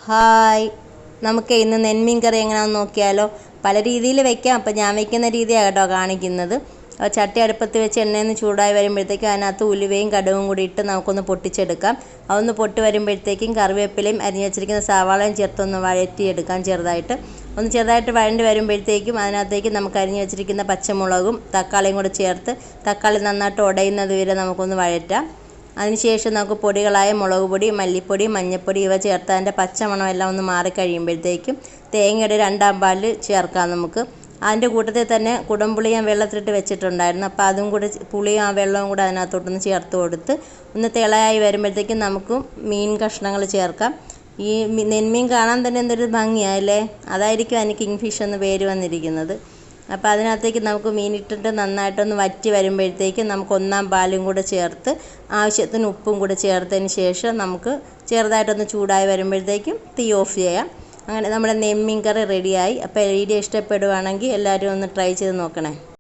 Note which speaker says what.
Speaker 1: Hi, നമുക്ക് ഇന്ന് നെന്മീൻ കറി എങ്ങനെയാണെന്ന് നോക്കിയാലോ. പല രീതിയിൽ വെക്കാം. അപ്പോൾ ഞാൻ വയ്ക്കുന്ന രീതിയാണ് കേട്ടോ കാണിക്കുന്നത്. ചട്ടി അടുപ്പത്ത് വെച്ച് എണ്ണയൊന്ന് ചൂടായി വരുമ്പോഴത്തേക്കും അതിനകത്ത് ഉലുവയും കടുവും കൂടി ഇട്ട് നമുക്കൊന്ന് പൊട്ടിച്ചെടുക്കാം. അതൊന്ന് പൊട്ടി വരുമ്പോഴത്തേക്കും കറിവേപ്പിലയും അരിഞ്ഞ് വെച്ചിരിക്കുന്ന സവാളയും ചേർത്തൊന്ന് വഴറ്റിയെടുക്കാം. ചെറുതായിട്ട് വഴണ്ടി വരുമ്പോഴത്തേക്കും അതിനകത്തേക്ക് നമുക്ക് അരിഞ്ഞ് വെച്ചിരിക്കുന്ന പച്ചമുളകും തക്കാളിയും കൂടെ ചേർത്ത് തക്കാളി നന്നായിട്ട് ഉടയുന്നത് വരെ നമുക്കൊന്ന് വഴറ്റാം. അതിനുശേഷം നമുക്ക് പൊടികളായ മുളക് പൊടി, മല്ലിപ്പൊടി, മഞ്ഞൾപ്പൊടി ഇവ ചേർത്ത് അതിൻ്റെ പച്ചമണം എല്ലാം ഒന്ന് മാറിക്കഴിയുമ്പോഴത്തേക്കും തേങ്ങയുടെ 2 പാൽ ചേർക്കാം നമുക്ക്. അതിൻ്റെ കൂട്ടത്തിൽ തന്നെ കുടംപുളി ഞാൻ വെള്ളത്തിലിട്ട് വെച്ചിട്ടുണ്ടായിരുന്നു. അപ്പോൾ അതും കൂടി പുളിയും ആ വെള്ളവും കൂടെ അതിനകത്തോട്ടൊന്ന് ചേർത്ത് കൊടുത്ത് ഒന്ന് തിളയായി വരുമ്പോഴത്തേക്കും നമുക്ക് മീൻ കഷ്ണങ്ങൾ ചേർക്കാം. ഈ നെന്മീൻ കാണാൻ തന്നെ എന്തൊരു ഭംഗിയായല്ലേ. അതായിരിക്കും അതിന് കിങ് ഫിഷ് എന്ന് പേര് വന്നിരിക്കുന്നത്. അപ്പോൾ അതിനകത്തേക്ക് നമുക്ക് മീനിട്ടിട്ട് നന്നായിട്ടൊന്ന് വറ്റി വരുമ്പോഴത്തേക്കും നമുക്ക് 1 പാലും കൂടെ ചേർത്ത് ആവശ്യത്തിന് ഉപ്പും കൂടെ ചേർത്തതിന് ശേഷം നമുക്ക് ചെറുതായിട്ടൊന്ന് ചൂടായി വരുമ്പോഴത്തേക്കും തീ ഓഫ് ചെയ്യാം. അങ്ങനെ നമ്മുടെ നെന്മീൻ കറി റെഡിയായി. അപ്പോൾ വീഡിയോ ഇഷ്ടപ്പെടുവാണെങ്കിൽ എല്ലാവരും ഒന്ന് ട്രൈ ചെയ്ത് നോക്കണേ.